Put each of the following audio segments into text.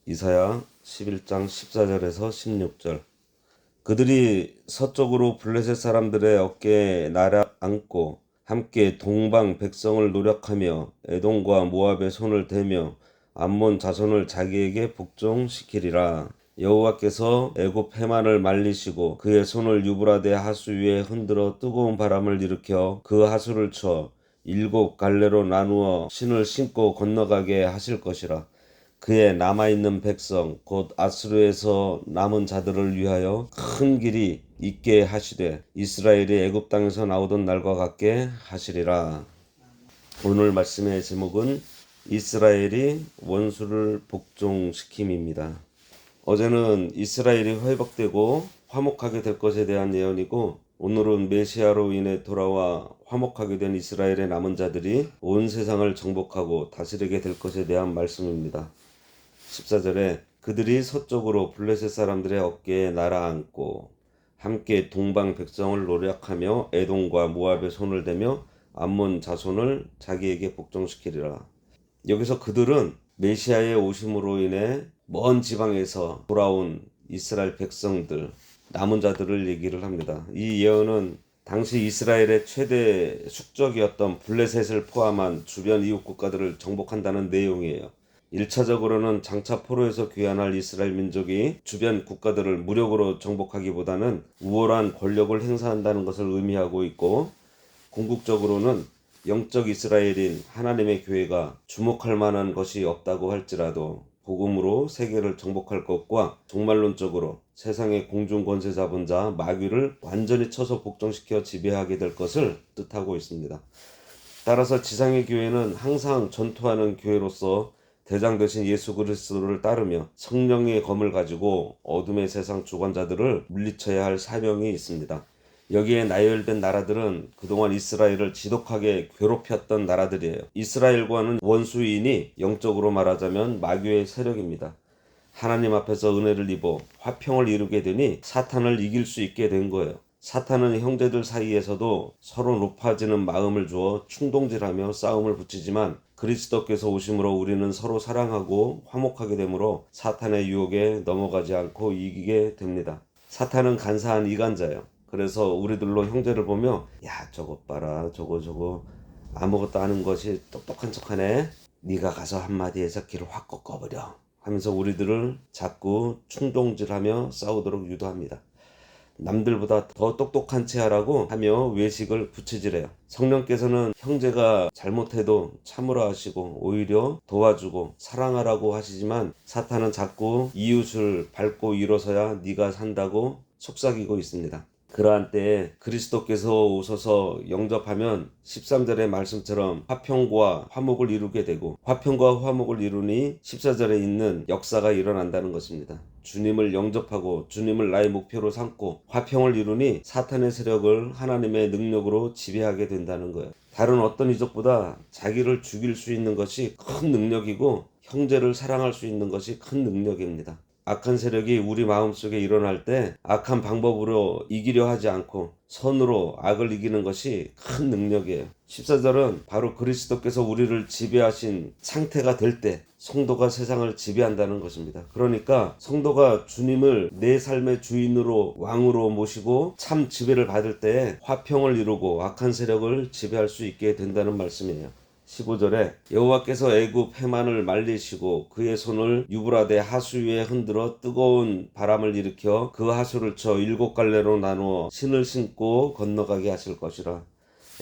이사야 11장 14절에서 16절. 그들이 서쪽으로 블레셋 사람들의 어깨에 날아앉고 함께 동방 백성을 노력하며 에돔과 모압의 손을 대며 암몬 자손을 자기에게 복종시키리라. 여호와께서 애굽 해만을 말리시고 그의 손을 유브라데 하수 위에 흔들어 뜨거운 바람을 일으켜 그 하수를 쳐 7갈래로 나누어 신을 신고 건너가게 하실 것이라. 그의 남아있는 백성 곧 아수르에서 남은 자들을 위하여 큰 길이 있게 하시되 이스라엘이 애굽 땅에서 나오던 날과 같게 하시리라. 오늘 말씀의 제목은 이스라엘이 원수를 복종시킴입니다. 어제는 이스라엘이 회복되고 화목하게 될 것에 대한 예언이고, 오늘은 메시아로 인해 돌아와 화목하게 된 이스라엘의 남은 자들이 온 세상을 정복하고 다스리게 될 것에 대한 말씀입니다. 14절에 그들이 서쪽으로 블레셋 사람들의 어깨에 날아앉고 함께 동방 백성을 노력하며 에돔과 모압의 손을 대며 암몬 자손을 자기에게 복종시키리라. 여기서 그들은 메시아의 오심으로 인해 먼 지방에서 돌아온 이스라엘 백성들, 남은 자들을 얘기를 합니다. 이 예언은 당시 이스라엘의 최대 숙적이었던 블레셋을 포함한 주변 이웃 국가들을 정복한다는 내용이에요. 1차적으로는 장차 포로에서 귀환할 이스라엘 민족이 주변 국가들을 무력으로 정복하기보다는 우월한 권력을 행사한다는 것을 의미하고 있고, 궁극적으로는 영적 이스라엘인 하나님의 교회가 주목할 만한 것이 없다고 할지라도 복음으로 세계를 정복할 것과, 종말론적으로 세상의 공중 권세 잡은 자 마귀를 완전히 쳐서 복종시켜 지배하게 될 것을 뜻하고 있습니다. 따라서 지상의 교회는 항상 전투하는 교회로서 대장 되신 예수 그리스도를 따르며 성령의 검을 가지고 어둠의 세상 주관자들을 물리쳐야 할 사명이 있습니다. 여기에 나열된 나라들은 그동안 이스라엘을 지독하게 괴롭혔던 나라들이에요. 이스라엘과는 원수인이 영적으로 말하자면 마귀의 세력입니다. 하나님 앞에서 은혜를 입어 화평을 이루게 되니 사탄을 이길 수 있게 된 거예요. 사탄은 형제들 사이에서도 서로 높아지는 마음을 주어 충동질하며 싸움을 붙이지만, 그리스도께서 오심으로 우리는 서로 사랑하고 화목하게 되므로 사탄의 유혹에 넘어가지 않고 이기게 됩니다. 사탄은 간사한 이간자예요. 그래서 우리들로 형제를 보며 야, 저것 봐라, 저거 아무것도 아는 것이 똑똑한 척하네, 네가 가서 한마디 해서 길을 확 꺾어버려 하면서 우리들을 자꾸 충동질하며 싸우도록 유도합니다. 남들보다 더 똑똑한 체 하라고 하며 외식을 부채질해요. 성령께서는 형제가 잘못해도 참으라 하시고 오히려 도와주고 사랑하라고 하시지만, 사탄은 자꾸 이웃을 밟고 일어서야 네가 산다고 속삭이고 있습니다. 그러한 때에 그리스도께서 오셔서 영접하면 13절의 말씀처럼 화평과 화목을 이루게 되고, 화평과 화목을 이루니 14절에 있는 역사가 일어난다는 것입니다. 주님을 영접하고 주님을 나의 목표로 삼고 화평을 이루니 사탄의 세력을 하나님의 능력으로 지배하게 된다는 거예요. 다른 어떤 이적보다 자기를 죽일 수 있는 것이 큰 능력이고, 형제를 사랑할 수 있는 것이 큰 능력입니다. 악한 세력이 우리 마음속에 일어날 때 악한 방법으로 이기려 하지 않고 선으로 악을 이기는 것이 큰 능력이에요. 14절은 바로 그리스도께서 우리를 지배하신 상태가 될 때 성도가 세상을 지배한다는 것입니다. 그러니까 성도가 주님을 내 삶의 주인으로, 왕으로 모시고 참 지배를 받을 때 화평을 이루고 악한 세력을 지배할 수 있게 된다는 말씀이에요. 15절에 여호와께서 애굽 해만을 말리시고 그의 손을 유브라데 하수 위에 흔들어 뜨거운 바람을 일으켜 그 하수를 쳐 7갈래로 나누어 신을 신고 건너가게 하실 것이라.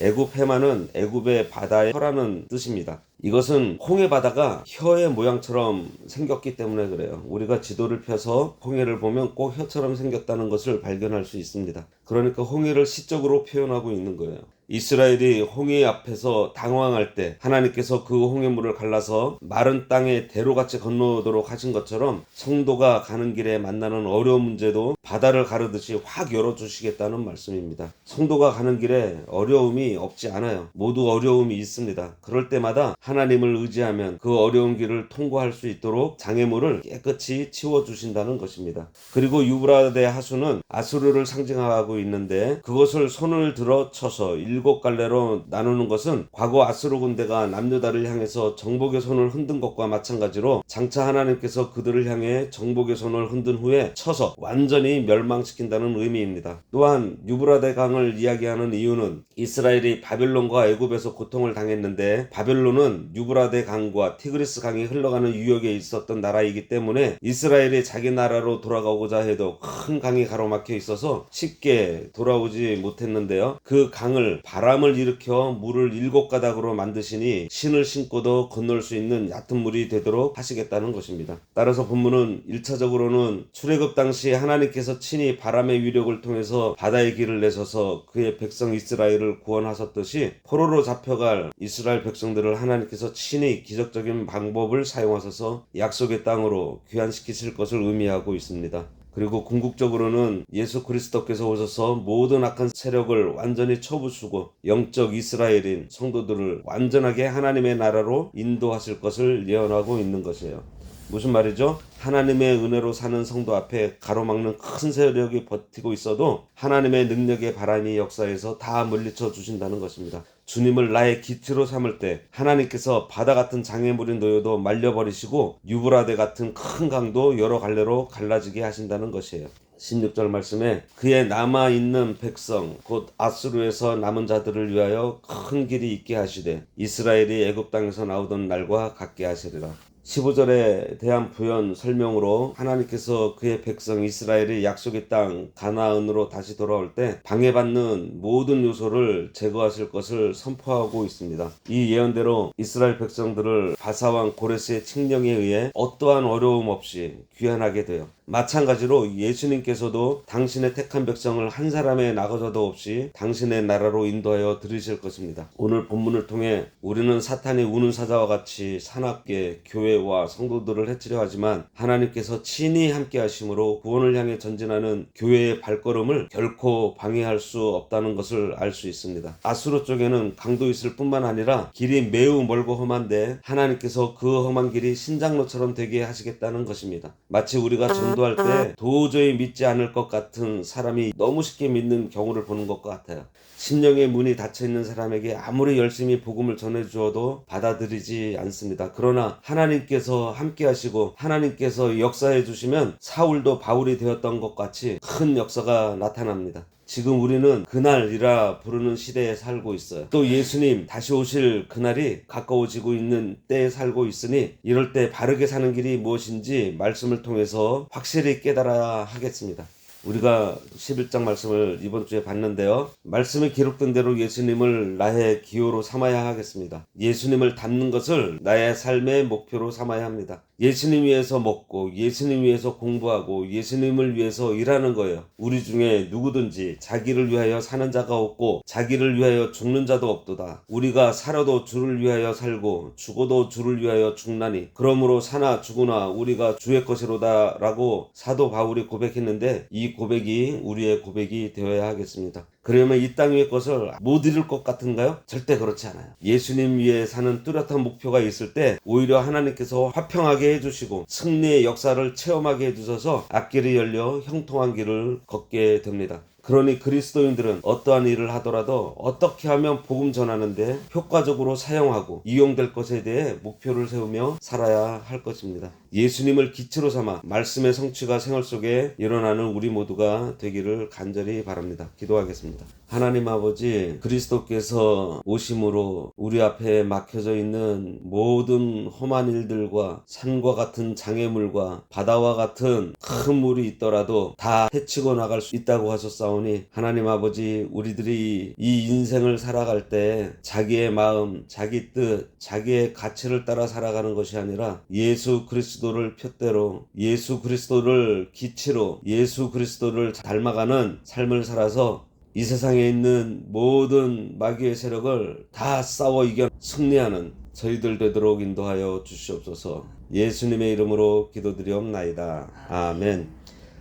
애굽 해만은 애굽의 바다의 혀라는 뜻입니다. 이것은 홍해 바다가 혀의 모양처럼 생겼기 때문에 그래요. 우리가 지도를 펴서 홍해를 보면 꼭 혀처럼 생겼다는 것을 발견할 수 있습니다. 그러니까 홍해를 시적으로 표현하고 있는 거예요. 이스라엘이 홍해 앞에서 당황할 때 하나님께서 그 홍해물을 갈라서 마른 땅에 대로같이 건너오도록 하신 것처럼, 성도가 가는 길에 만나는 어려운 문제도 바다를 가르듯이 확 열어주시겠다는 말씀입니다. 성도가 가는 길에 어려움이 없지 않아요. 모두 어려움이 있습니다. 그럴 때마다 하나님을 의지하면 그 어려운 길을 통과할 수 있도록 장애물을 깨끗이 치워주신다는 것입니다. 그리고 유브라데 하수는 아수르를 상징하고 있는데, 그것을 손을 들어 쳐서 7갈래로 나누는 것은 과거 아수르 군대가 남유다를 향해서 정복의 손을 흔든 것과 마찬가지로 장차 하나님께서 그들을 향해 정복의 손을 흔든 후에 쳐서 완전히 멸망시킨다는 의미입니다. 또한 유브라데 강을 이야기하는 이유는 이스라엘이 바벨론과 애굽에서 고통을 당했는데 바벨론은 유브라데 강과 티그리스 강이 흘러가는 유역에 있었던 나라이기 때문에 이스라엘이 자기 나라로 돌아가고자 해도 큰 강이 가로막혀 있어서 쉽게 돌아오지 못했는데요. 그 강을 바람을 일으켜 물을 7가닥으로 만드시니 신을 신고도 건널 수 있는 얕은 물이 되도록 하시겠다는 것입니다. 따라서 본문은 1차적으로는 출애굽 당시 하나님께서 친히 바람의 위력을 통해서 바다의 길을 내셔서 그의 백성 이스라엘을 구원하셨듯이 포로로 잡혀갈 이스라엘 백성들을 하나님께서 친히 기적적인 방법을 사용하셔서 약속의 땅으로 귀환시키실 것을 의미하고 있습니다. 그리고 궁극적으로는 예수 그리스도께서 오셔서 모든 악한 세력을 완전히 쳐부수고 영적 이스라엘인 성도들을 완전하게 하나님의 나라로 인도하실 것을 예언하고 있는 것이에요. 무슨 말이죠? 하나님의 은혜로 사는 성도 앞에 가로막는 큰 세력이 버티고 있어도 하나님의 능력의 바람이 역사에서 다 물리쳐 주신다는 것입니다. 주님을 나의 기초로 삼을 때 하나님께서 바다 같은 장애물이 놓여도 말려버리시고 유브라데 같은 큰 강도 여러 갈래로 갈라지게 하신다는 것이에요. 16절 말씀에 그의 남아있는 백성 곧 아수르에서 남은 자들을 위하여 큰 길이 있게 하시되 이스라엘이 애굽 땅에서 나오던 날과 같게 하시리라. 15절에 대한 부연 설명으로 하나님께서 그의 백성 이스라엘이 약속의 땅 가나안으로 다시 돌아올 때 방해받는 모든 요소를 제거하실 것을 선포하고 있습니다. 이 예언대로 이스라엘 백성들을 바사왕 고레스의 칙령에 의해 어떠한 어려움 없이 귀환하게 돼요. 마찬가지로 예수님께서도 당신의 택한 백성을 한 사람의 나가자도 없이 당신의 나라로 인도하여 들으실 것입니다. 오늘 본문을 통해 우리는 사탄이 우는 사자와 같이 사납게 교회와 성도들을 해치려 하지만 하나님께서 친히 함께 하심으로 구원을 향해 전진하는 교회의 발걸음을 결코 방해할 수 없다는 것을 알 수 있습니다. 아수르 쪽에는 강도 있을 뿐만 아니라 길이 매우 멀고 험한데 하나님께서 그 험한 길이 신장로처럼 되게 하시겠다는 것입니다. 마치 우리가 전도할 때 도저히 믿지 않을 것 같은 사람이 너무 쉽게 믿는 경우를 보는 것과 같아요. 심령의 문이 닫혀있는 사람에게 아무리 열심히 복음을 전해주어도 받아들이지 않습니다. 그러나 하나님께서 함께 하시고 하나님께서 역사해 주시면 사울도 바울이 되었던 것 같이 큰 역사가 나타납니다. 지금 우리는 그날이라 부르는 시대에 살고 있어요. 또 예수님 다시 오실 그날이 가까워지고 있는 때에 살고 있으니 이럴 때 바르게 사는 길이 무엇인지 말씀을 통해서 확실히 깨달아야 하겠습니다. 우리가 11장 말씀을 이번 주에 봤는데요. 말씀에 기록된 대로 예수님을 나의 기호로 삼아야 하겠습니다. 예수님을 닮는 것을 나의 삶의 목표로 삼아야 합니다. 예수님 위해서 먹고 예수님 위해서 공부하고 예수님을 위해서 일하는 거예요. 우리 중에 누구든지 자기를 위하여 사는 자가 없고 자기를 위하여 죽는 자도 없도다. 우리가 살아도 주를 위하여 살고 죽어도 주를 위하여 죽나니 그러므로 사나 죽으나 우리가 주의 것이로다 라고 사도 바울이 고백했는데 이 고백이 우리의 고백이 되어야 하겠습니다. 그러면 이 땅 위의 것을 못 이룰 것 같은가요? 절대 그렇지 않아요. 예수님 위에 사는 뚜렷한 목표가 있을 때 오히려 하나님께서 화평하게 해주시고 승리의 역사를 체험하게 해주셔서 앞길이 열려 형통한 길을 걷게 됩니다. 그러니 그리스도인들은 어떠한 일을 하더라도 어떻게 하면 복음 전하는데 효과적으로 사용하고 이용될 것에 대해 목표를 세우며 살아야 할 것입니다. 예수님을 기초로 삼아 말씀의 성취가 생활 속에 일어나는 우리 모두가 되기를 간절히 바랍니다. 기도하겠습니다. 하나님 아버지, 그리스도께서 오심으로 우리 앞에 막혀져 있는 모든 험한 일들과 산과 같은 장애물과 바다와 같은 큰 물이 있더라도 다 헤치고 나갈 수 있다고 하셨사오니 하나님 아버지, 우리들이 이 인생을 살아갈 때 자기의 마음, 자기 뜻, 자기의 가치를 따라 살아가는 것이 아니라 예수 그리스도를 푯대로 예수 그리스도를 기치로 예수 그리스도를 닮아가는 삶을 살아서 이 세상에 있는 모든 마귀의 세력을 다 싸워 이겨 승리하는 저희들 되도록 인도하여 주시옵소서. 예수님의 이름으로 기도드리옵나이다. 아멘.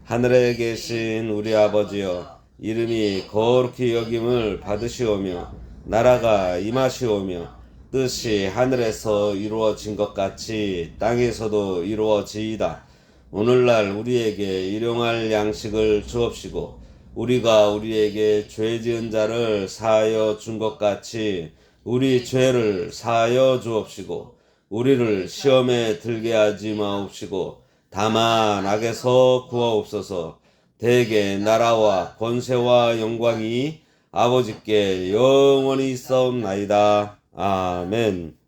하늘에 계신 우리 아버지여, 이름이 거룩히 여김을 받으시오며 나라가 임하시오며 뜻이 하늘에서 이루어진 것 같이 땅에서도 이루어지이다. 오늘날 우리에게 일용할 양식을 주옵시고 우리가 우리에게 죄 지은 자를 사하여 준 것 같이 우리 죄를 사하여 주옵시고 우리를 시험에 들게 하지 마옵시고 다만 악에서 구하옵소서. 대개 나라와 권세와 영광이 아버지께 영원히 있사옵나이다. 아멘.